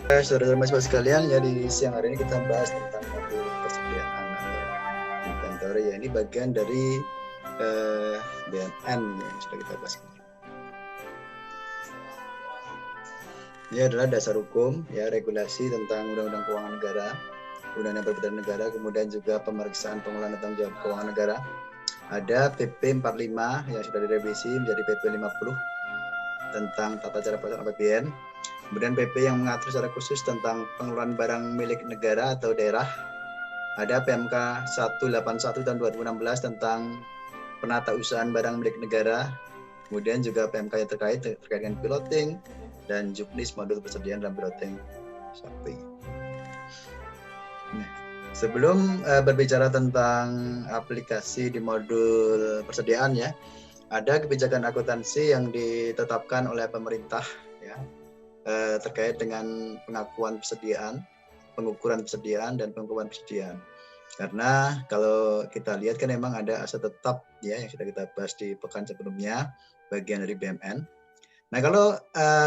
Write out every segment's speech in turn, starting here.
Saudara-saudara mahasiswa sekalian, ya di siang hari ini kita bahas tentang modul persediaan atau inventory, ya ini bagian dari BMN yang sudah kita bahas kemarin. Ini adalah dasar hukum, ya regulasi tentang Undang-Undang Keuangan Negara, Undang-Undang Perbedaan Negara, kemudian juga pemeriksaan pengelolaan tanggung jawab keuangan negara. Ada PP 45 yang sudah direvisi menjadi PP 50 tentang tata cara pelaksanaan APBN. Kemudian PP yang mengatur secara khusus tentang pengelolaan barang milik negara atau daerah. Ada PMK 181 tahun 2016 tentang penatausahaan barang milik negara. Kemudian juga PMK yang terkait dengan piloting dan juknis modul persediaan dalam piloting SAPI. Nah, sebelum berbicara tentang aplikasi di modul persediaan, ya, ada kebijakan akuntansi yang ditetapkan oleh pemerintah, ya, terkait dengan pengakuan persediaan, pengukuran persediaan, dan pengukuran persediaan. Karena kalau kita lihat kan memang ada aset tetap, ya, yang sudah kita bahas di pekan sebelumnya, bagian dari BMN. Nah, kalau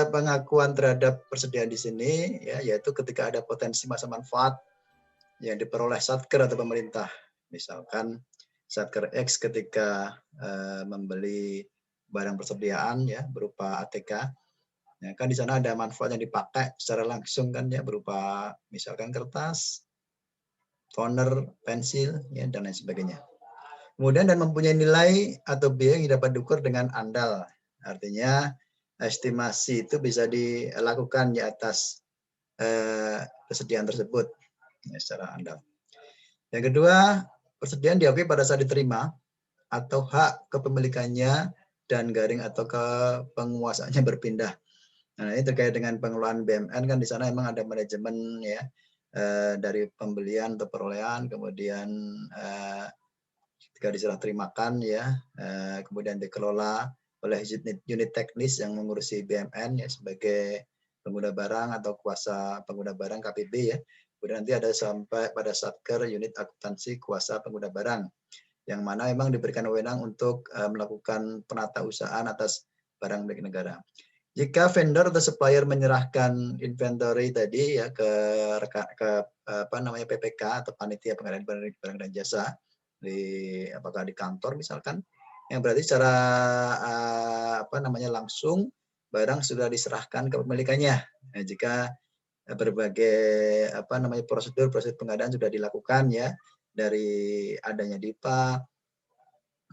pengakuan terhadap persediaan di sini, ya, yaitu ketika ada potensi masa manfaat yang diperoleh Satker atau pemerintah. Misalkan Satker X ketika membeli barang persediaan, ya, berupa ATK, ya, kan di sana ada manfaat yang dipakai secara langsung kan, ya, berupa misalkan kertas, toner, pensil, ya, dan lain sebagainya. Kemudian dan mempunyai nilai atau biaya yang dapat diukur dengan andal. Artinya estimasi itu bisa dilakukan di atas persediaan tersebut, ya, secara andal. Yang kedua, persediaan diakui pada saat diterima atau hak kepemilikannya dan garing atau kepenguasaannya berpindah. Nah, ini terkait dengan pengelolaan BMN kan di sana memang ada manajemen, ya, dari pembelian atau perolehan, kemudian ketika diserah terimakan, ya, kemudian dikelola oleh unit teknis yang mengurusi BMN, ya, sebagai pengguna barang atau kuasa pengguna barang KPB, ya. Kemudian nanti ada sampai pada Satker unit akuntansi kuasa pengguna barang, yang mana memang diberikan wewenang untuk melakukan penatausahaan atas barang milik negara. Jika vendor atau supplier menyerahkan inventory tadi, ya, ke PPK atau panitia pengadaan barang dan jasa, apakah di kantor misalkan, yang berarti secara langsung barang sudah diserahkan ke pemilikannya. Nah, jika berbagai prosedur pengadaan sudah dilakukan, ya, dari adanya DIPA,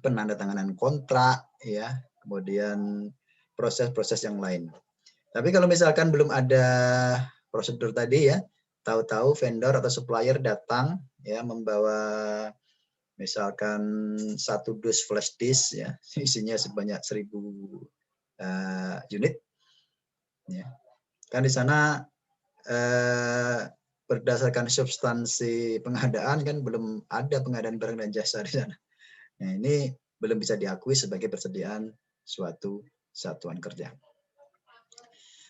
penandatanganan kontrak, ya, kemudian proses-proses yang lain. Tapi kalau misalkan belum ada prosedur tadi, ya, tahu-tahu vendor atau supplier datang, ya, membawa misalkan 1 dus flash disk, ya, isinya sebanyak 1000 unit, ya, kan di sana berdasarkan substansi pengadaan kan belum ada pengadaan barang dan jasa di sana. Nah, ini belum bisa diakui sebagai persediaan suatu satuan kerja.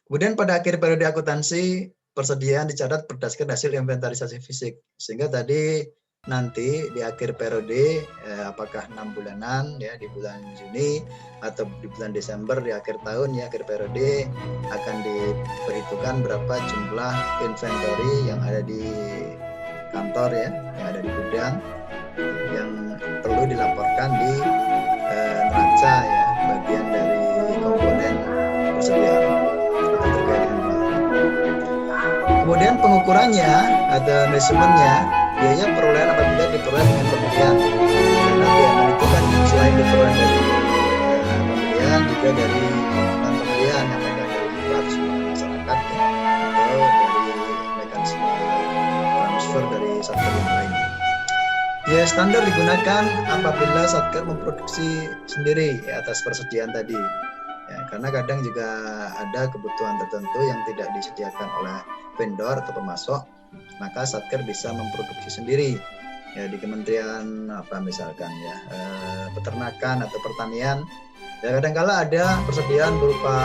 Kemudian pada akhir periode akuntansi, persediaan dicatat berdasarkan hasil inventarisasi fisik. Sehingga tadi nanti di akhir periode, apakah 6 bulanan, ya, di bulan Juni atau di bulan Desember di akhir tahun, ya, akhir periode akan diperhitungkan berapa jumlah inventory yang ada di kantor, ya, yang ada di gudang, yang perlu dilaporkan di neraca, ya, bagian dari komponen persediaan. Kemudian pengukurannya atau measurement-nya, biaya perolehan apabila diperoleh dengan pembelian. Karena BMN itu kan selain diperoleh dari pembelian, juga dari non-pembelian, apakah dari langsung masyarakat, ya, atau dari mekanisme transfer dari Satker yang lain. Ya, standar digunakan apabila Satker memproduksi sendiri, ya, atas persediaan tadi. Ya, karena kadang juga ada kebutuhan tertentu yang tidak disediakan oleh vendor atau pemasok, maka Satker bisa memproduksi sendiri, ya, di kementerian misalkan, ya, peternakan atau pertanian, ya, kadangkala ada persediaan berupa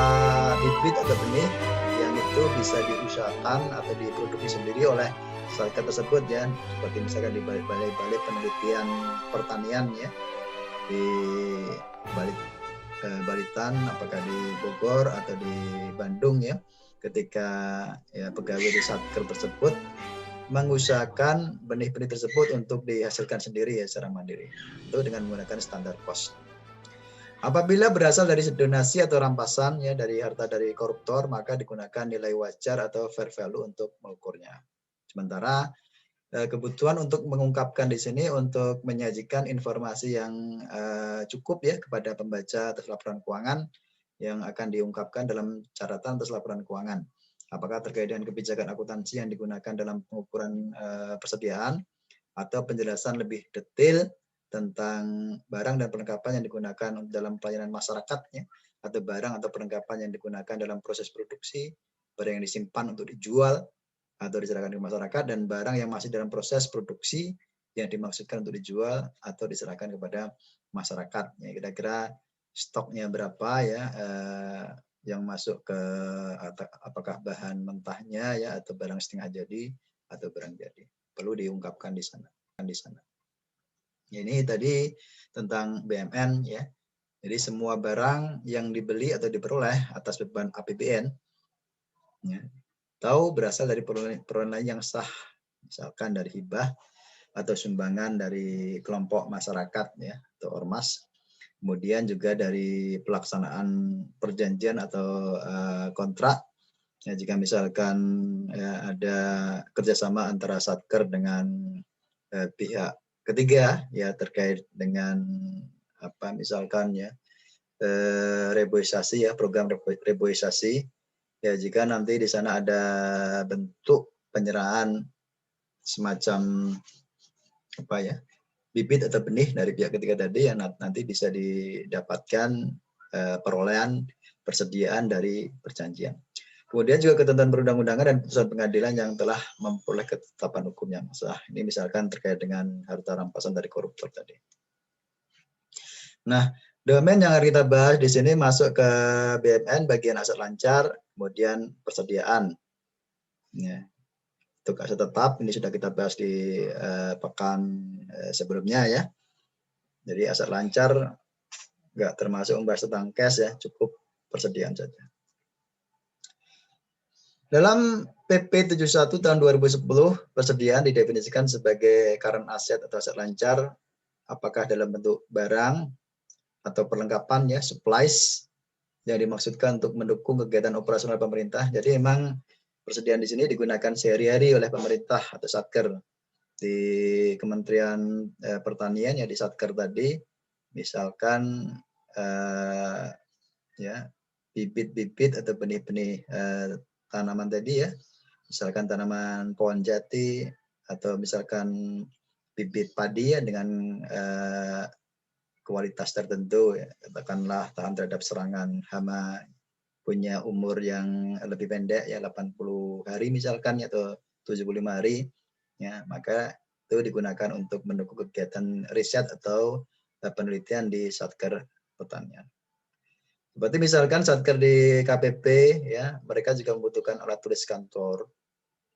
bibit atau benih yang itu bisa diusahakan atau diproduksi sendiri oleh Satker tersebut, ya, seperti misalkan di balai-balai penelitian pertanian, ya, di Balitan, apakah di Bogor atau di Bandung, ya, ketika ya pegawai di Satker tersebut mengusahakan benih-benih tersebut untuk dihasilkan sendiri ya secara mandiri, itu dengan menggunakan standar cost. Apabila berasal dari donasi atau rampasan ya dari harta dari koruptor, maka digunakan nilai wajar atau fair value untuk mengukurnya. Sementara kebutuhan untuk mengungkapkan di sini untuk menyajikan informasi yang cukup ya kepada pembaca atas laporan keuangan yang akan diungkapkan dalam catatan atas laporan keuangan. Apakah terkait dengan kebijakan akuntansi yang digunakan dalam pengukuran persediaan atau penjelasan lebih detail tentang barang dan perlengkapan yang digunakan dalam pelayanan masyarakat ya, atau barang atau perlengkapan yang digunakan dalam proses produksi, barang yang disimpan untuk dijual atau diserahkan ke masyarakat, dan barang yang masih dalam proses produksi yang dimaksudkan untuk dijual atau diserahkan kepada masyarakat. Ya, kira-kira stoknya berapa ya yang masuk ke apakah bahan mentahnya ya atau barang setengah jadi atau barang jadi, perlu diungkapkan di sana. Ini tadi tentang BMN ya. Jadi semua barang yang dibeli atau diperoleh atas beban APBN ya, tahu berasal dari perolehan yang sah, misalkan dari hibah atau sumbangan dari kelompok masyarakat ya atau ormas. Kemudian juga dari pelaksanaan perjanjian atau kontrak. Ya, jika misalkan ya, ada kerjasama antara Satker dengan pihak ketiga ya terkait dengan apa misalkan ya reboisasi ya, program reboisasi ya, jika nanti di sana ada bentuk penyerahan semacam apa ya bibit atau benih dari pihak ketiga tadi yang nanti bisa didapatkan perolehan persediaan dari perjanjian. Kemudian juga ketentuan perundang-undangan dan putusan pengadilan yang telah memperoleh ketetapan hukum yang sah. Ini misalkan terkait dengan harta rampasan dari koruptor tadi. Nah, domain yang kita bahas di sini masuk ke BMN bagian aset lancar, kemudian persediaan. Ya. Untuk aset tetap ini sudah kita bahas di pekan sebelumnya ya. Jadi aset lancar nggak termasuk membahas tentang cash ya, cukup persediaan saja. Dalam PP 71 tahun 2010, persediaan didefinisikan sebagai current asset atau aset lancar, apakah dalam bentuk barang atau perlengkapan ya, supplies, yang dimaksudkan untuk mendukung kegiatan operasional pemerintah. Jadi memang persediaan di sini digunakan sehari-hari oleh pemerintah atau Satker. Di Kementerian Pertanian ya di Satker tadi, misalkan ya bibit-bibit atau benih-benih tanaman tadi ya, misalkan tanaman pohon jati atau misalkan bibit padi ya dengan kualitas tertentu ya, katakanlah tahan terhadap serangan hama, punya umur yang lebih pendek ya 80 hari misalkan ya, atau 75 hari ya, maka itu digunakan untuk mendukung kegiatan riset atau penelitian di Satker Pertanian. Berarti misalkan Satker di KPP ya, mereka juga membutuhkan alat tulis kantor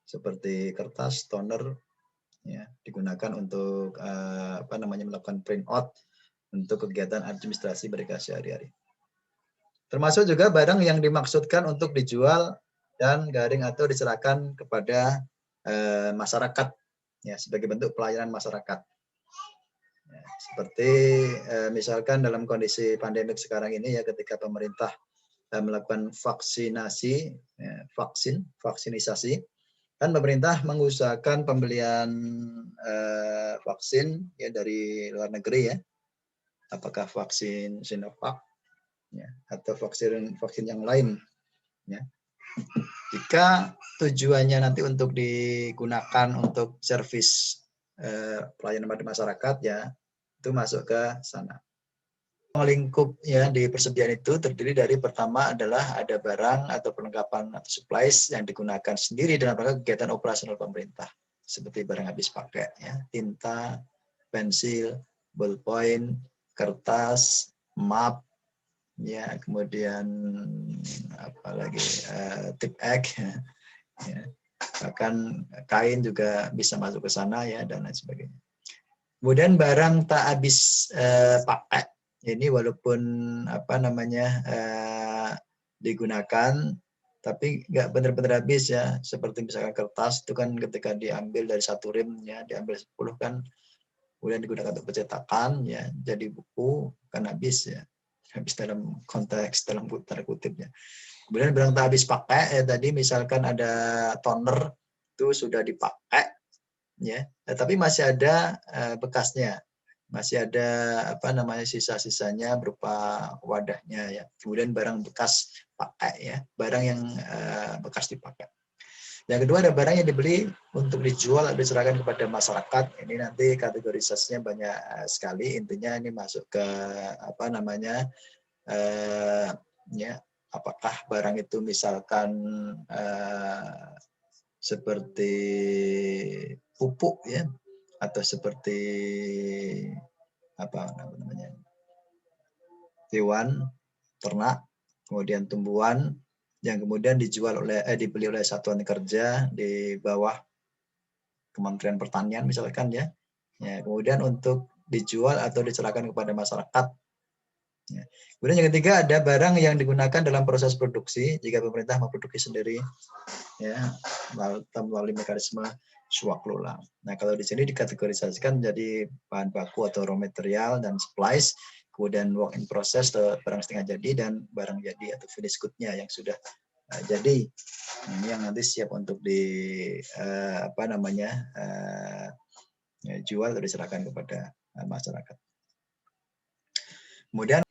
seperti kertas, toner ya, digunakan untuk melakukan print out untuk kegiatan administrasi mereka sehari-hari. Termasuk juga barang yang dimaksudkan untuk dijual dan garing atau diserahkan kepada masyarakat ya, sebagai bentuk pelayanan masyarakat. Ya, seperti misalkan dalam kondisi pandemik sekarang ini ya, ketika pemerintah melakukan vaksinasi, ya, vaksinisasi, kan pemerintah mengusahakan pembelian vaksin ya dari luar negeri ya, apakah vaksin Sinovac ya, atau vaksin yang lain ya. Jika tujuannya nanti untuk digunakan untuk servis pelayanan pada masyarakat ya, itu masuk ke sana. Lingkup ya di persediaan itu terdiri dari pertama adalah ada barang atau perlengkapan atau supplies yang digunakan sendiri dalam rangka kegiatan operasional pemerintah, seperti barang habis pakai ya, tinta, pensil, ballpoint, kertas, map ya, kemudian apa lagi tip ek ya, bahkan kain juga bisa masuk ke sana ya, dan lain sebagainya. Kemudian barang tak habis pakai ini walaupun digunakan tapi nggak benar-benar habis ya. Seperti misalkan kertas itu kan ketika diambil dari satu rim ya, diambil 10 kan, kemudian digunakan untuk pencetakan ya, jadi buku kan habis ya, habis dalam konteks dalam tanda kutipnya. Kemudian barang tak habis pakai ya, tadi misalkan ada toner itu sudah dipakai ya, tapi masih ada bekasnya, masih ada apa namanya sisa-sisanya berupa wadahnya ya. Kemudian barang bekas pakai ya, barang yang bekas dipakai. Yang kedua ada barang yang dibeli untuk dijual atau diserahkan kepada masyarakat. Ini nanti kategorisasinya banyak sekali. Intinya ini masuk ke apa namanya ya, apakah barang itu misalkan seperti pupuk ya, atau seperti apa namanya hewan ternak, kemudian tumbuhan yang kemudian dibeli oleh satuan kerja di bawah Kementerian Pertanian misalkan ya, kemudian untuk dijual atau diserahkan kepada masyarakat. Ya. Kemudian yang ketiga ada barang yang digunakan dalam proses produksi jika pemerintah memproduksi sendiri ya, melalui mekanisme swaklola. Nah, kalau di sini dikategorisasikan menjadi bahan baku atau raw material dan supplies, kemudian work in process atau barang setengah jadi, dan barang jadi atau finished good-nya yang sudah jadi. Ini yang nanti siap untuk apa namanya jual atau diserahkan kepada masyarakat. Kemudian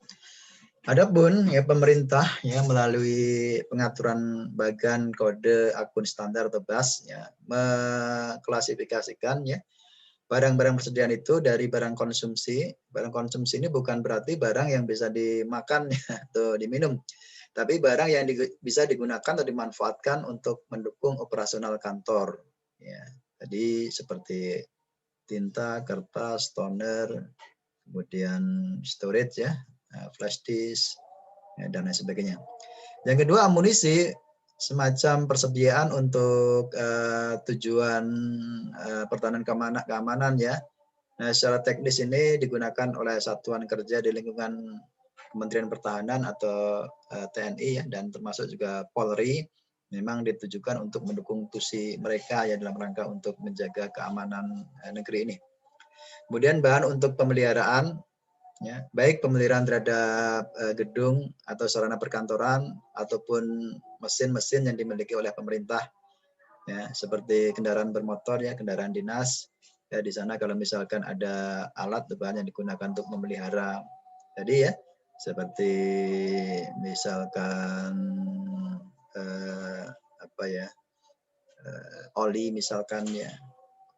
adapun ya pemerintah ya melalui pengaturan bagan kode akun standar atau BAS ya mengklasifikasikan ya barang-barang persediaan itu dari barang konsumsi. Barang konsumsi ini bukan berarti barang yang bisa dimakan ya, atau diminum, tapi barang yang bisa digunakan atau dimanfaatkan untuk mendukung operasional kantor. Ya, tadi seperti tinta, kertas, toner, kemudian storage ya, flash disk, ya, dan lain sebagainya. Yang kedua amunisi, semacam persediaan untuk tujuan pertahanan keamanan ya. Nah, secara teknis ini digunakan oleh satuan kerja di lingkungan Kementerian Pertahanan atau TNI ya, dan termasuk juga Polri, memang ditujukan untuk mendukung tusi mereka ya dalam rangka untuk menjaga keamanan negeri ini. Kemudian bahan untuk pemeliharaan ya, baik pemeliharaan terhadap gedung atau sarana perkantoran ataupun mesin-mesin yang dimiliki oleh pemerintah ya, seperti kendaraan bermotor ya, kendaraan dinas ya, di sana kalau misalkan ada alat bahan yang digunakan untuk memelihara tadi ya, seperti misalkan apa ya, oli misalkan ya,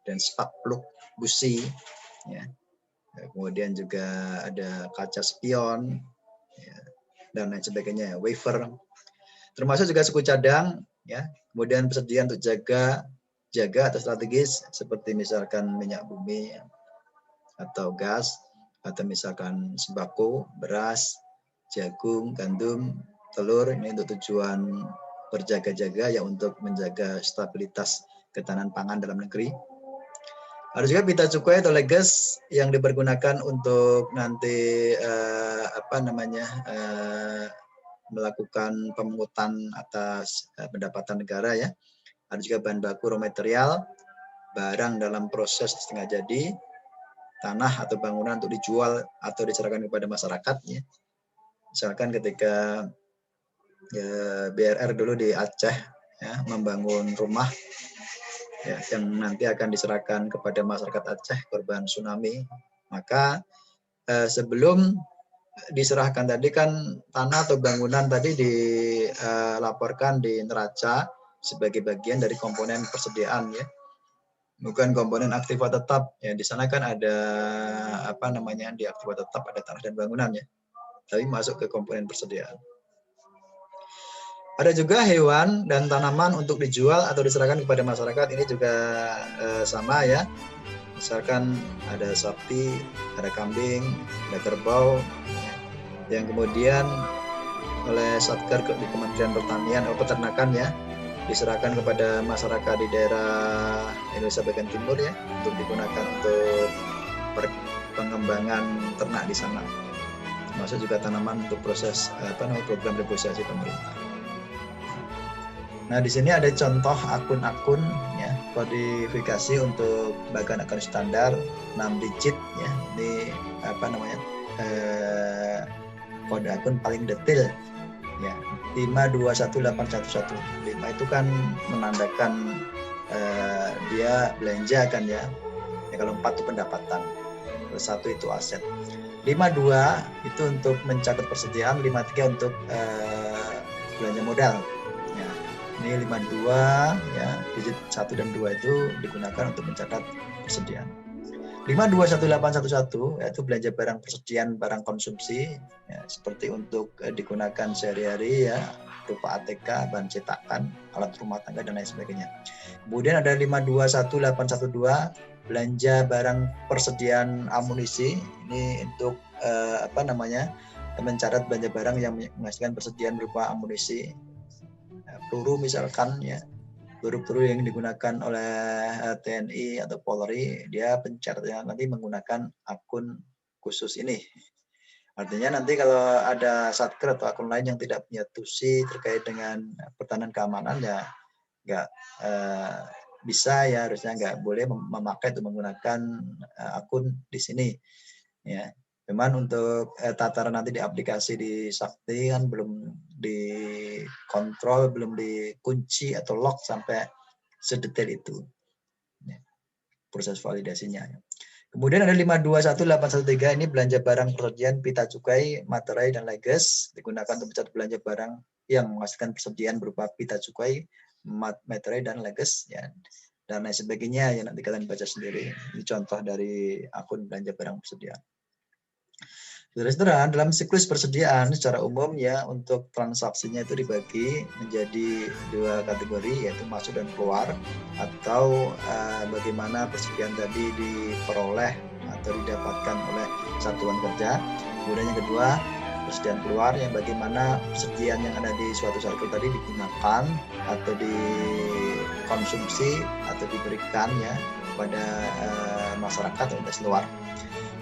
dan spark plug, busi ya. Kemudian juga ada kaca spion ya, dan lain sebagainya, wafer, termasuk juga suku cadang ya. Kemudian persediaan untuk jaga atau strategis seperti misalkan minyak bumi atau gas, atau misalkan sembako, beras, jagung, gandum, telur, ini untuk tujuan berjaga-jaga ya, untuk menjaga stabilitas ketahanan pangan dalam negeri. Ada juga pita cukai atau leges yang dipergunakan untuk nanti apa namanya melakukan pemungutan atas pendapatan negara ya. Ada juga bahan baku raw material, barang dalam proses setengah jadi, tanah atau bangunan untuk dijual atau diserahkan kepada masyarakat ya. Misalkan ketika ya, BRR dulu di Aceh ya, membangun rumah ya, yang nanti akan diserahkan kepada masyarakat Aceh korban tsunami, maka sebelum diserahkan tadi kan tanah atau bangunan tadi dilaporkan di neraca sebagai bagian dari komponen persediaan ya, bukan komponen aktiva tetap ya. Di sana kan ada apa namanya, di aktiva tetap ada tanah dan bangunan ya, tapi masuk ke komponen persediaan. Ada juga hewan dan tanaman untuk dijual atau diserahkan kepada masyarakat, ini juga sama ya. Misalkan ada sapi, ada kambing, ada kerbau, yang kemudian oleh Satker di Kementerian Pertanian atau Peternakan ya, diserahkan kepada masyarakat di daerah Indonesia bagian timur ya, untuk digunakan untuk pengembangan ternak di sana. Termasuk juga tanaman untuk proses program deposisi pemerintah. Nah, di sini ada contoh akun-akun ya, kodifikasi untuk bagian akun standar 6 digit ya. Ini apa namanya? Kode akun paling detail ya. 521811. 5 itu kan menandakan dia belanja kan ya. Kalau 4 itu pendapatan. Terus 1 itu aset. 52 itu untuk mencatat persediaan, 53 untuk belanja modal. Ya. Ini 52 ya, digit 1 dan 2 itu digunakan untuk mencatat persediaan. 521811 yaitu belanja barang persediaan barang konsumsi ya, seperti untuk digunakan sehari-hari ya, berupa ATK, bahan cetakan, alat rumah tangga dan lain sebagainya. Kemudian ada 521812 belanja barang persediaan amunisi. Ini untuk mencatat belanja barang yang menghasilkan persediaan berupa amunisi, peluru misalkan ya, peluru-peluru yang digunakan oleh TNI atau Polri, dia pencatatannya nanti menggunakan akun khusus ini. Artinya nanti kalau ada satker atau akun lain yang tidak punya tusi terkait dengan pertahanan keamanan ya nggak bisa ya, harusnya nggak boleh memakai atau menggunakan akun di sini ya. Cuman untuk tataran nanti di aplikasi di Sakti kan belum dikontrol, belum dikunci atau lock sampai sedetail itu ya, proses validasinya. Kemudian ada 521813 ini belanja barang persediaan pita cukai, materai dan leges, digunakan untuk mencatat belanja barang yang menghasilkan persediaan berupa pita cukai, materai dan leges ya, dan lain sebagainya ya, nanti kalian baca sendiri. Ini contoh dari akun belanja barang persediaan. Saudara-saudara, dalam siklus persediaan secara umum ya, untuk transaksinya itu dibagi menjadi 2 kategori, yaitu masuk dan keluar, atau bagaimana persediaan tadi diperoleh atau didapatkan oleh satuan kerja. Kemudian yang kedua, persediaan keluar, yang bagaimana persediaan yang ada di suatu sarkel tadi digunakan atau dikonsumsi atau diberikan ya kepada masyarakat atau investor luar.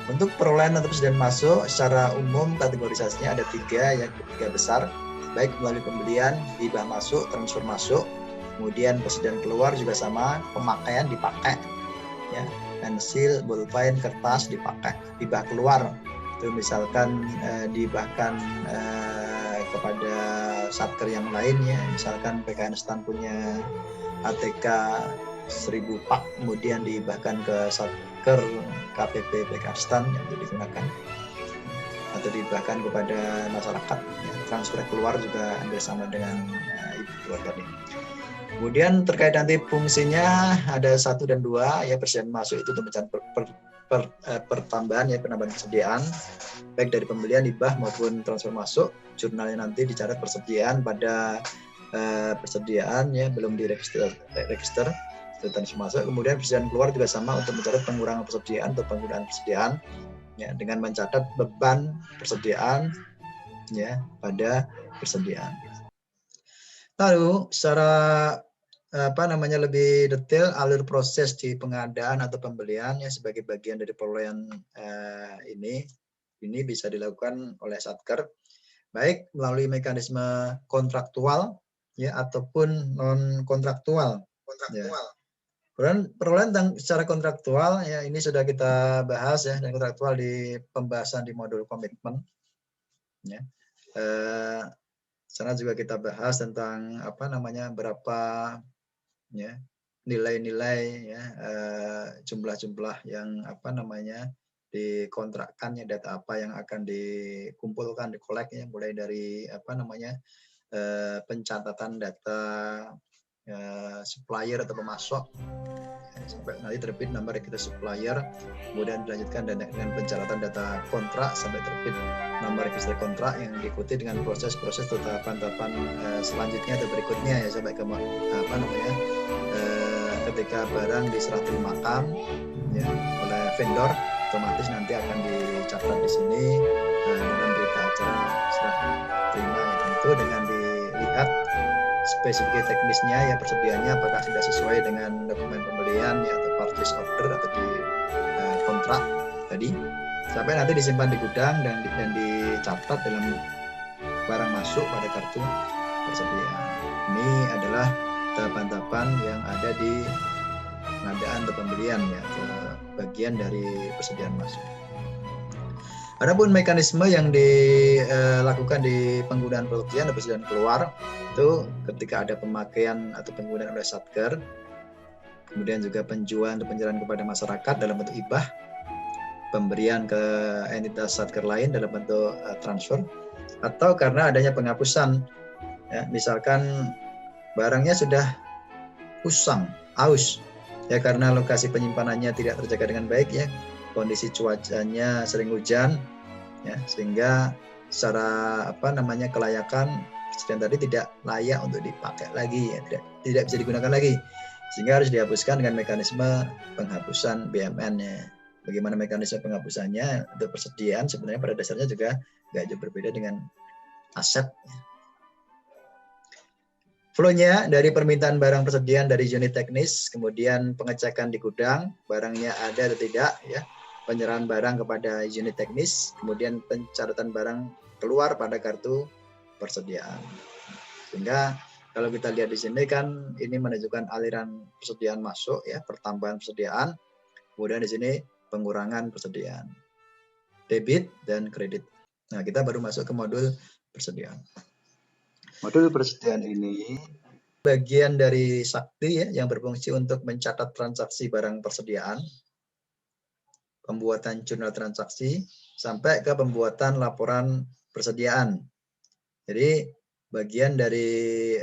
Untuk perolehan atau persediaan masuk secara umum kategorisasinya ada 3 ya, 3 besar, baik melalui pembelian, hibah masuk, transfer masuk, kemudian persediaan keluar juga sama, pemakaian dipakai ya, pensil, bolpen, kertas dipakai. Hibah keluar itu misalkan dihibahkan kepada satker yang lain ya, misalkan PKN STAN punya ATK 1000 pak, kemudian dihibahkan ke satker KPP PKN STAN yang digunakan atau dihibahkan kepada masyarakat ya. Transfer keluar juga hampir sama dengan ibu keluar tadi. Kemudian terkait nanti fungsinya ada 1 dan 2 ya, persediaan masuk itu untuk mencatat pertambahan ya, penambahan persediaan baik dari pembelian, hibah maupun transfer masuk. Jurnalnya nanti dicatat persediaan pada persediaan ya, belum diregister transfer masuk. Kemudian persediaan keluar juga sama, untuk mencatat pengurangan persediaan atau penggunaan persediaan ya, dengan mencatat beban persediaan ya pada persediaan. Lalu secara lebih detail alur proses di pengadaan atau pembelian ya, sebagai bagian dari perolehan ini bisa dilakukan oleh satker baik melalui mekanisme kontraktual ya ataupun non kontraktual. Ya. Perolehan secara kontraktual ya, ini sudah kita bahas ya, dan kontraktual di pembahasan di modul komitmen ya. Sana juga kita bahas tentang berapa ya nilai-nilai ya, jumlah-jumlah yang dikontrakkan ya, data apa yang akan dikumpulkan, dikolek ya, mulai dari pencatatan data supplier atau pemasok sampai nanti terbit nama register supplier, kemudian dilanjutkan dengan pencatatan data kontrak sampai terbit nama register kontrak, yang diikuti dengan proses-proses tahapan-tahapan selanjutnya atau berikutnya ya, sampai ke ketika barang diserah terimakan ya oleh vendor, otomatis nanti akan dicatat di sini dalam berita acara serah terima ya, tentu dengan dilihat spesifikasi teknisnya ya, persediaannya apakah sudah sesuai dengan dokumen pembelian ya, atau purchase order atau di kontrak tadi, sampai nanti disimpan di gudang dan dicatat dalam barang masuk pada kartu persediaan. Ini adalah tahapan-tahapan yang ada di pengadaan atau pembelian ya, ke bagian dari persediaan masuk. Adapun mekanisme yang dilakukan di penggunaan persediaan atau persediaan keluar itu ketika ada pemakaian atau penggunaan oleh Satker, kemudian juga penjualan atau penyerahan kepada masyarakat dalam bentuk hibah, pemberian ke entitas Satker lain dalam bentuk transfer, atau karena adanya penghapusan, ya, misalkan barangnya sudah usang, aus, ya karena lokasi penyimpanannya tidak terjaga dengan baik ya, kondisi cuacanya sering hujan, ya sehingga secara kelayakan persediaan tadi tidak layak untuk dipakai lagi, ya, tidak bisa digunakan lagi, sehingga harus dihapuskan dengan mekanisme penghapusan BMN-nya. Bagaimana mekanisme penghapusannya untuk persediaan sebenarnya pada dasarnya juga nggak jauh berbeda dengan aset. Flow-nya dari permintaan barang persediaan dari unit teknis, kemudian pengecekan di gudang, barangnya ada atau tidak, ya, penyerahan barang kepada unit teknis, kemudian pencatatan barang keluar pada kartu persediaan. Sehingga kalau kita lihat di sini kan ini menunjukkan aliran persediaan masuk, ya, pertambahan persediaan, kemudian di sini pengurangan persediaan, debit dan kredit. Nah, kita baru masuk ke modul persediaan. Modul persediaan ini bagian dari Sakti ya, yang berfungsi untuk mencatat transaksi barang persediaan, pembuatan jurnal transaksi, sampai ke pembuatan laporan persediaan. Jadi bagian dari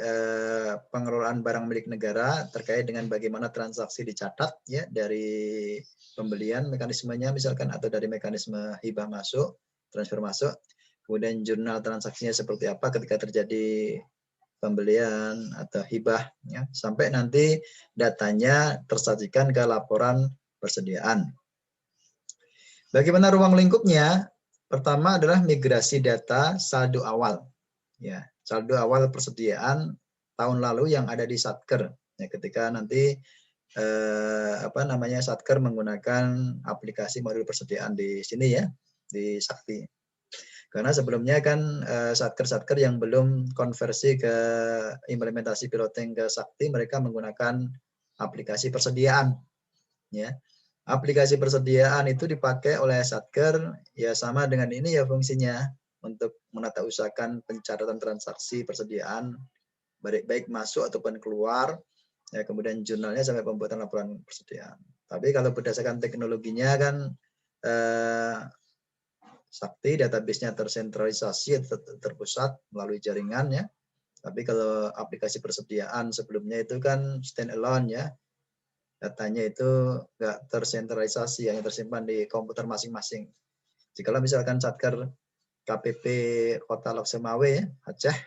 pengelolaan barang milik negara terkait dengan bagaimana transaksi dicatat ya dari pembelian mekanismenya misalkan, atau dari mekanisme hibah masuk, transfer masuk, kemudian jurnal transaksinya seperti apa ketika terjadi pembelian atau hibah, ya, sampai nanti datanya tersajikan ke laporan persediaan. Bagaimana ruang lingkupnya? Pertama adalah migrasi data saldo awal, ya, saldo awal persediaan tahun lalu yang ada di Satker. Ya, ketika nanti Satker menggunakan aplikasi modul persediaan di sini ya, di Sakti. Karena sebelumnya kan satker-satker yang belum konversi ke implementasi piloting ke Sakti, mereka menggunakan aplikasi persediaan. Ya, aplikasi persediaan itu dipakai oleh satker, ya sama dengan ini ya fungsinya untuk menata usahakan pencatatan transaksi persediaan, baik masuk ataupun keluar, ya kemudian jurnalnya sampai pembuatan laporan persediaan. Tapi kalau berdasarkan teknologinya kan Sakti database-nya tersentralisasi atau terpusat melalui jaringan ya. Tapi kalau aplikasi persediaan sebelumnya itu kan stand alone ya. Datanya itu nggak tersentralisasi, hanya tersimpan di komputer masing-masing. Jikalau misalkan Satker KPP Kota Loksemawe ya, Aceh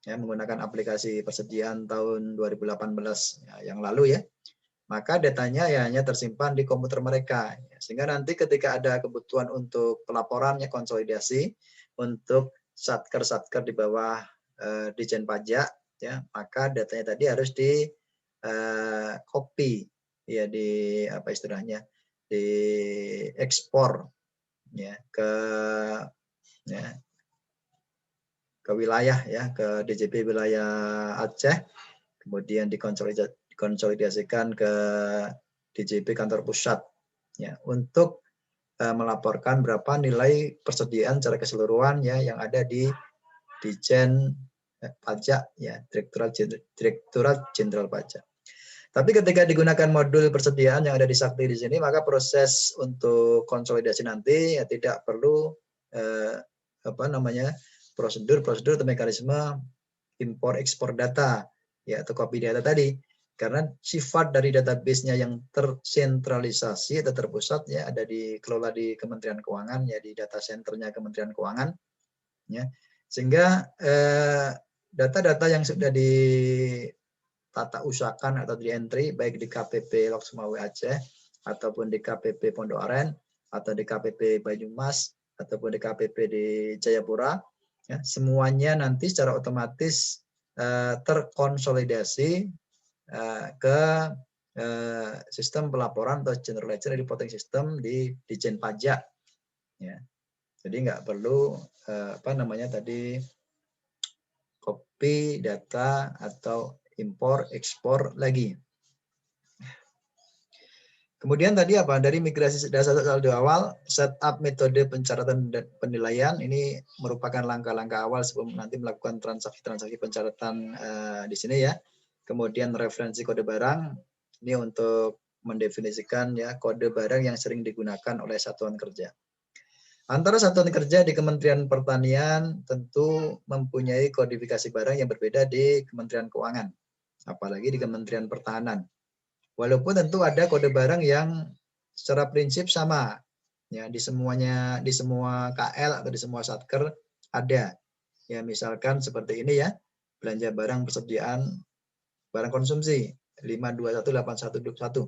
ya, menggunakan aplikasi persediaan tahun 2018 ya, yang lalu ya, maka datanya ya hanya tersimpan di komputer mereka. Sehingga nanti ketika ada kebutuhan untuk pelaporannya konsolidasi untuk satker-satker di bawah Dijen Pajak, ya, maka datanya tadi harus di copy, ya, di apa istilahnya, di ekspor ya ke wilayah ya, ke DJP wilayah Aceh, kemudian dikonsolidasikan ke DJP kantor pusat ya, untuk melaporkan berapa nilai persediaan secara keseluruhan ya yang ada di Dijen Pajak ya, Direktorat Jenderal Pajak. Tapi ketika digunakan modul persediaan yang ada di Sakti di sini, maka proses untuk konsolidasi nanti ya tidak perlu prosedur atau mekanisme impor ekspor data ya, atau copy data tadi, karena sifat dari database-nya yang tersentralisasi atau terpusat ya, ada dikelola di Kementerian Keuangan ya, di data centernya Kementerian Keuangan ya, sehingga data-data yang sudah ditata usahakan atau di entry baik di KPP Loksemawe Aceh ataupun di KPP Pondok Aren atau di KPP Banyumas ataupun di KPP di Jayapura ya, semuanya nanti secara otomatis terkonsolidasi ke sistem pelaporan atau general ledger reporting system di Dijen Pajak ya. Jadi nggak perlu copy data atau impor ekspor lagi. Kemudian tadi apa? Dari migrasi dasar saldo awal, setup metode pencatatan dan penilaian ini merupakan langkah-langkah awal sebelum nanti melakukan transaksi-transaksi pencatatan di sini ya. Kemudian referensi kode barang ini untuk mendefinisikan ya kode barang yang sering digunakan oleh satuan kerja. Antara satuan kerja di Kementerian Pertanian tentu mempunyai kodifikasi barang yang berbeda di Kementerian Keuangan, apalagi di Kementerian Pertahanan. Walaupun tentu ada kode barang yang secara prinsip sama ya di semua KL atau di semua satker ada. Ya misalkan seperti ini ya. Belanja barang persediaan barang konsumsi 521811.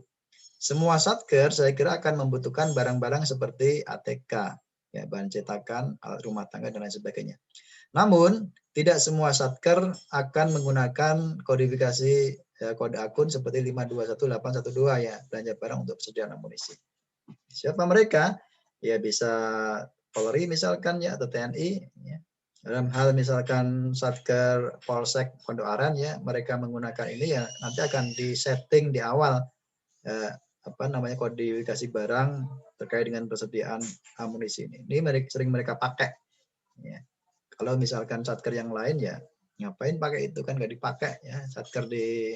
Semua satker saya kira akan membutuhkan barang-barang seperti ATK, ya bahan cetakan, alat rumah tangga dan lain sebagainya. Namun tidak semua satker akan menggunakan kodifikasi kode akun seperti 521812 ya, belanja barang untuk persediaan amunisi. Siapa mereka? Ya bisa Polri misalkan ya atau TNI ya. Dalam hal misalkan Satker Polsek Pondok Aren ya, mereka menggunakan ini ya nanti akan disetting di awal kodifikasi barang terkait dengan persediaan amunisi ini. Ini sering mereka pakai ya. Kalau misalkan satker yang lain ya ngapain pakai itu kan nggak dipakai ya. Satker di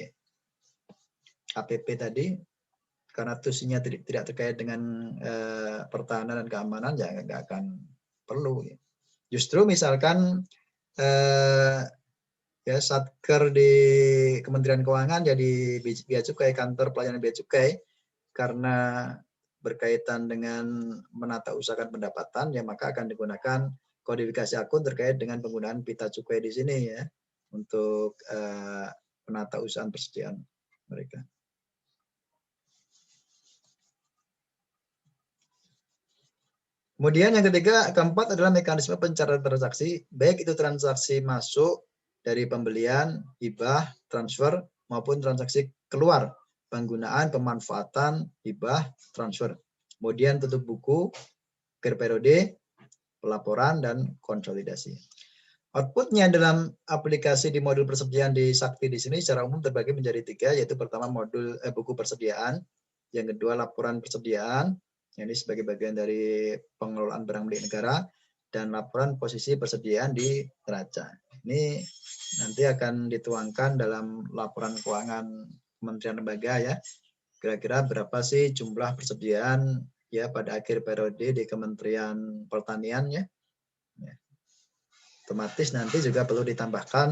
KPP tadi karena tusinya tidak terkait dengan pertahanan dan keamanan ya nggak akan perlu. Ya. Justru misalkan ya satker di Kementerian Keuangan jadi Bea Cukai, kantor pelayanan Bea Cukai karena berkaitan dengan menata usahakan pendapatan ya maka akan digunakan kodifikasi akun terkait dengan penggunaan pita cukai di sini ya untuk penata usahaan persediaan mereka. Kemudian yang keempat adalah mekanisme pencatatan transaksi, baik itu transaksi masuk dari pembelian, hibah, transfer maupun transaksi keluar, penggunaan, pemanfaatan, hibah, transfer. Kemudian tutup buku, akhir periode, pelaporan dan konsolidasi. Outputnya dalam aplikasi di modul persediaan di Sakti di sini secara umum terbagi menjadi 3, yaitu pertama modul buku persediaan, yang kedua laporan persediaan, ini sebagai bagian dari pengelolaan barang milik negara, dan laporan posisi persediaan di neraca. Ini nanti akan dituangkan dalam laporan keuangan Kementerian Lembaga ya. Kira-kira berapa sih jumlah persediaan ya pada akhir periode di Kementerian Pertanian ya. Otomatis nanti juga perlu ditambahkan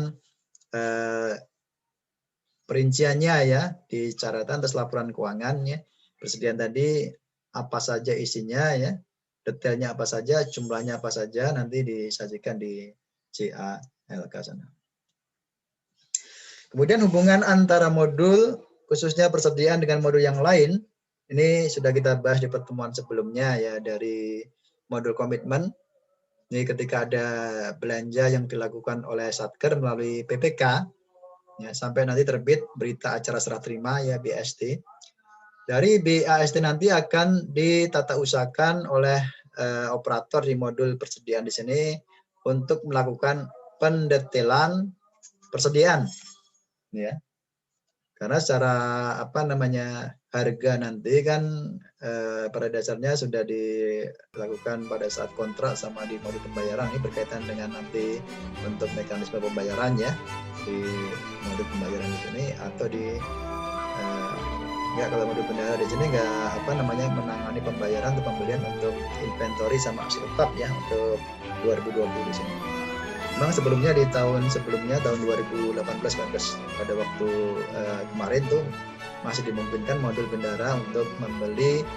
perinciannya ya di catatan atas laporan keuangannya. Persediaan tadi apa saja isinya ya, detailnya apa saja, jumlahnya apa saja nanti disajikan di CALK sana. Kemudian hubungan antara modul khususnya persediaan dengan modul yang lain ini sudah kita bahas di pertemuan sebelumnya ya dari modul komitmen. Ini ketika ada belanja yang dilakukan oleh Satker melalui PPK ya, sampai nanti terbit berita acara serah terima ya BAST. Dari BAST nanti akan ditata usahakan oleh operator di modul persediaan di sini untuk melakukan pendetailan persediaan ya. Karena secara harga nanti kan pada dasarnya sudah dilakukan pada saat kontrak sama di modul pembayaran. Ini berkaitan dengan nanti untuk mekanisme pembayaran ya di modul pembayaran di sini atau di kalau modul bendahara di sini menangani pembayaran atau pembelian untuk inventory sama aset tetap ya untuk 2020 di sini. Memang sebelumnya di tahun 2018-19 pada waktu kemarin tuh masih dimungkinkan modul bendahara untuk membeli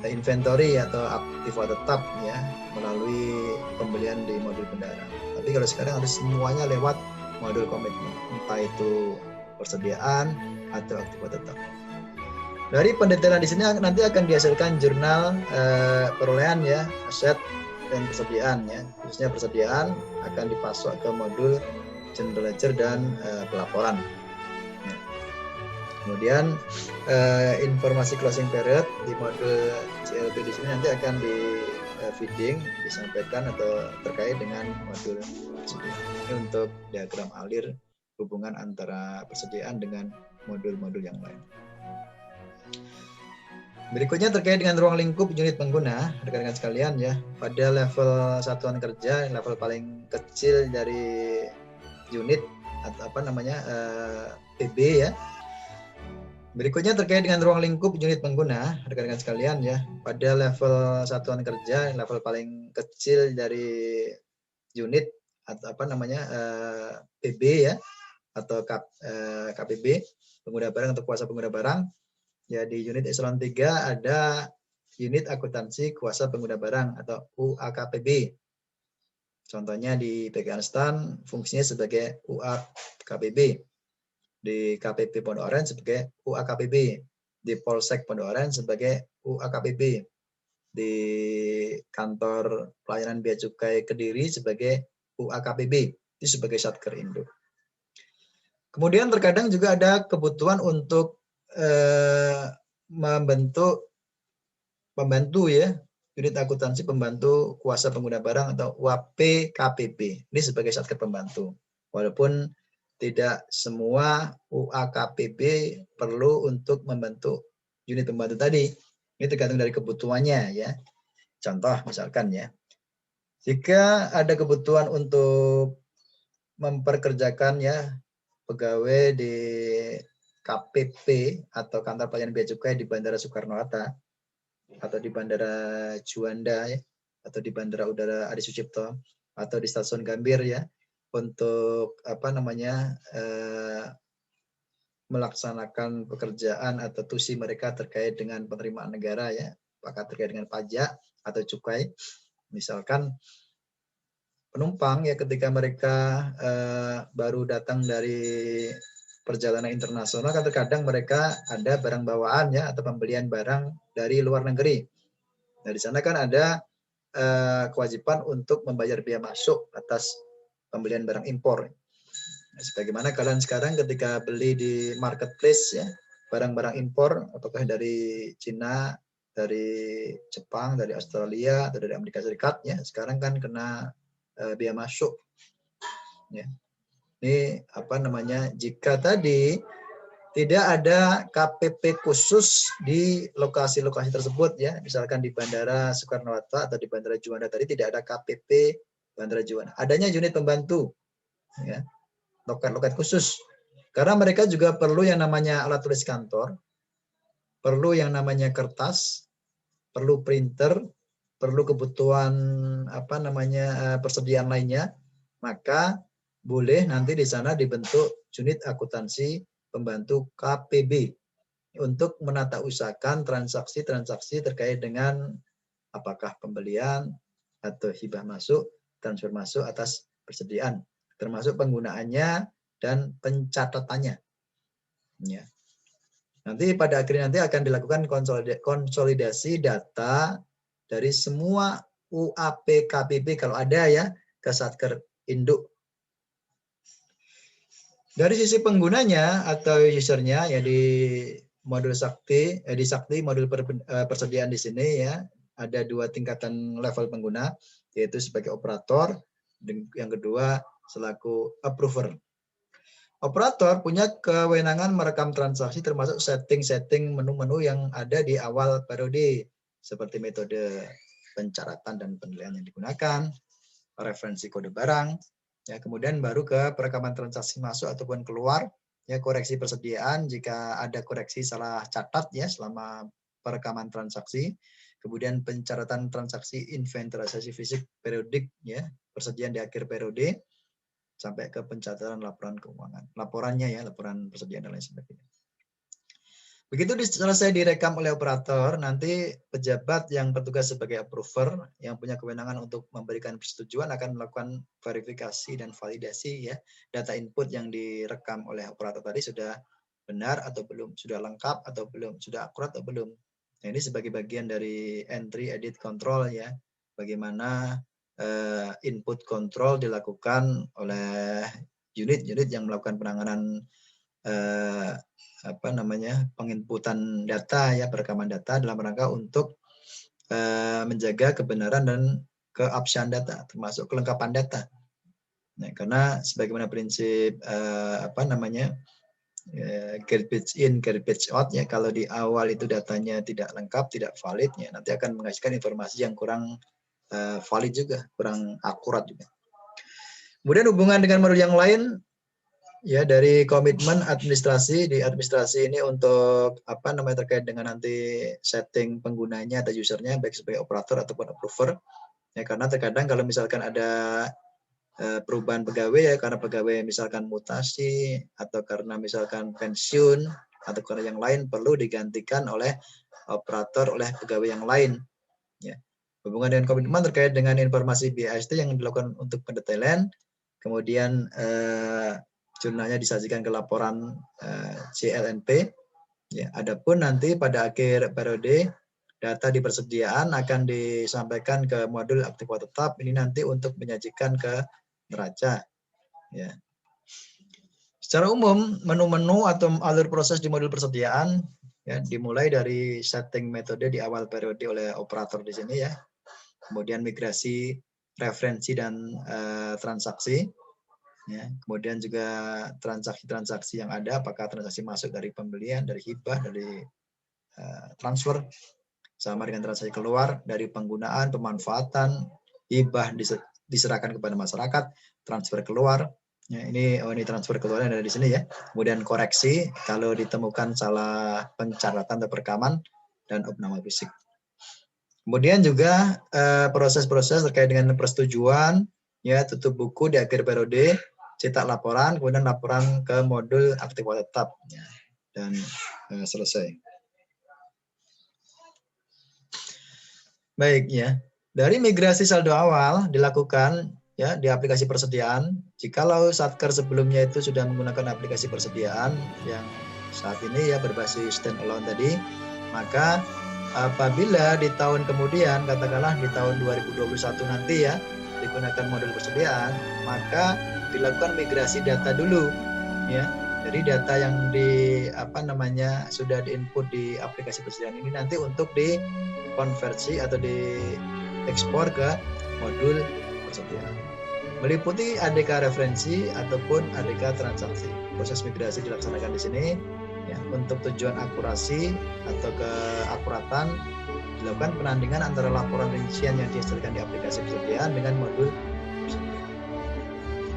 inventory atau aktiva tetap ya melalui pembelian di modul bendahara. Tapi kalau sekarang harus semuanya lewat modul komitmen, entah itu persediaan atau aktiva tetap. Dari pendetailan di sini nanti akan dihasilkan jurnal perolehan ya aset dan persediaan ya, khususnya persediaan akan dipasok ke modul general ledger dan pelaporan. Ya. Kemudian informasi closing period di modul CLP di sini nanti akan feeding disampaikan atau terkait dengan modul tersebut. Ini untuk diagram alir hubungan antara persediaan dengan modul-modul yang lain. Berikutnya terkait dengan ruang lingkup unit pengguna, rekan-rekan sekalian ya, pada level satuan kerja, level paling kecil dari unit atau PB ya. Berikutnya terkait dengan ruang lingkup unit pengguna, rekan-rekan sekalian ya, pada level satuan kerja, level paling kecil dari unit atau PB ya, atau KPB, pengguna barang atau kuasa pengguna barang. Ya, di unit eselon 3 ada unit akuntansi kuasa pengguna barang atau UAKPB. Contohnya di PK Anstan fungsinya sebagai UAKPB. Di KPP Pondok Aren sebagai UAKPB. Di Polsek Pondok Aren sebagai UAKPB. Di kantor pelayanan bea cukai Kediri sebagai UAKPB. Itu sebagai satker induk. Kemudian terkadang juga ada kebutuhan untuk membentuk pembantu ya, unit akuntansi pembantu kuasa pengguna barang atau UAPKPB. Ini sebagai satker pembantu. Walaupun tidak semua UAKPB perlu untuk membentuk unit pembantu tadi. Ini tergantung dari kebutuhannya ya. Contoh misalkan ya, jika ada kebutuhan untuk memperkerjakan ya pegawai di KPP atau kantor pelayanan bea cukai di Bandara Soekarno-Hatta atau di Bandara Juanda ya, atau di Bandara Udara Adi Sucipto atau di Stasiun Gambir ya, untuk melaksanakan pekerjaan atau tusi mereka terkait dengan penerimaan negara ya, apakah terkait dengan pajak atau cukai. Misalkan penumpang ya, ketika mereka baru datang dari perjalanan internasional, kan terkadang mereka ada barang bawaan ya, atau pembelian barang dari luar negeri. Nah, di sana kan ada kewajiban untuk membayar biaya masuk atas pembelian barang impor. Nah, sebagaimana kalian sekarang ketika beli di marketplace ya, barang-barang impor, apakah dari Cina, dari Jepang, dari Australia, atau dari Amerika Serikat ya, sekarang kan kena biaya masuk. Ya. Ini jika tadi tidak ada KPP khusus di lokasi-lokasi tersebut ya, misalkan di Bandara Soekarno-Hatta atau di Bandara Juanda tadi tidak ada KPP Bandara Juanda, adanya unit pembantu ya, loket-loket khusus, karena mereka juga perlu yang namanya alat tulis kantor, perlu yang namanya kertas, perlu printer, perlu kebutuhan persediaan lainnya, maka boleh nanti di sana dibentuk unit akuntansi pembantu KPB untuk menata usahakan transaksi-transaksi terkait dengan apakah pembelian atau hibah masuk, transfer masuk atas persediaan, termasuk penggunaannya dan pencatatannya. Ya. Nanti pada akhirnya nanti akan dilakukan konsolidasi data dari semua UAP KPB kalau ada ya ke satker induk. Dari sisi penggunanya atau usernya ya, di modul Sakti, di Sakti modul persediaan di sini ya, ada dua tingkatan level pengguna, yaitu sebagai operator, yang kedua selaku approver. Operator punya kewenangan merekam transaksi termasuk setting-setting menu-menu yang ada di awal periode, seperti metode pencaratan dan penilaian yang digunakan, referensi kode barang, ya, kemudian baru ke perekaman transaksi masuk ataupun keluar, ya, koreksi persediaan jika ada koreksi salah catat ya selama perekaman transaksi, kemudian pencatatan transaksi inventarisasi fisik periodik ya, persediaan di akhir periode, sampai ke pencatatan laporan keuangan, laporannya ya, laporan persediaan dan lain sebagainya. Begitu selesai direkam oleh operator, nanti pejabat yang bertugas sebagai approver yang punya kewenangan untuk memberikan persetujuan akan melakukan verifikasi dan validasi ya, data input yang direkam oleh operator tadi sudah benar atau belum, sudah lengkap atau belum, sudah akurat atau belum. Nah, ini sebagai bagian dari entry, edit, control ya, bagaimana input control dilakukan oleh unit-unit yang melakukan penanganan penginputan data ya, perekaman data dalam rangka untuk menjaga kebenaran dan keabsahan data, termasuk kelengkapan data. Nah, karena sebagaimana prinsip garbage in, garbage out ya, kalau di awal itu datanya tidak lengkap, tidak valid ya, nanti akan menghasilkan informasi yang kurang valid juga, kurang akurat juga. Kemudian hubungan dengan modul yang lain ya, dari komitmen administrasi, di administrasi ini untuk terkait dengan nanti setting penggunanya atau usernya baik sebagai operator ataupun approver ya, karena terkadang kalau misalkan ada perubahan pegawai ya, karena pegawai misalkan mutasi atau karena misalkan pensiun atau karena yang lain perlu digantikan oleh operator oleh pegawai yang lain ya. Hubungan dengan komitmen terkait dengan informasi BIST yang dilakukan untuk pendetailan, kemudian jurnalnya disajikan ke laporan CLNP ya. Adapun nanti pada akhir periode data di persediaan akan disampaikan ke modul aktiva tetap ini nanti untuk menyajikan ke neraca ya. Secara umum menu-menu atau alur proses di modul persediaan ya, dimulai dari setting metode di awal periode oleh operator di sini ya. Kemudian migrasi referensi dan transaksi ya. Kemudian juga transaksi-transaksi yang ada, apakah transaksi masuk dari pembelian, dari hibah, dari transfer, sama dengan transaksi keluar dari penggunaan, pemanfaatan, hibah diserahkan kepada masyarakat, transfer keluar. Ya, ini transfer keluar yang ada di sini ya. Kemudian koreksi kalau ditemukan salah pencatatan atau perekaman dan opname fisik. Kemudian juga proses-proses terkait dengan persetujuan ya, tutup buku di akhir periode, cetak laporan, kemudian laporan ke modul aktiva tetap ya, dan selesai. Baik ya. Dari migrasi saldo awal dilakukan ya di aplikasi persediaan. Jikalau Satker sebelumnya itu sudah menggunakan aplikasi persediaan yang saat ini ya berbasis standalone tadi, maka apabila di tahun kemudian, katakanlah di tahun 2021 nanti ya, digunakan modul persediaan, maka dilakukan migrasi data dulu ya. Jadi data yang sudah diinput di aplikasi persediaan ini nanti untuk dikonversi atau diekspor ke modul persediaan. Meliputi ADK referensi ataupun ADK transaksi. Proses migrasi dilaksanakan di sini ya, untuk tujuan akurasi atau keakuratan dilakukan penandingan antara laporan rincian yang dihasilkan di aplikasi persediaan dengan modul persediaan.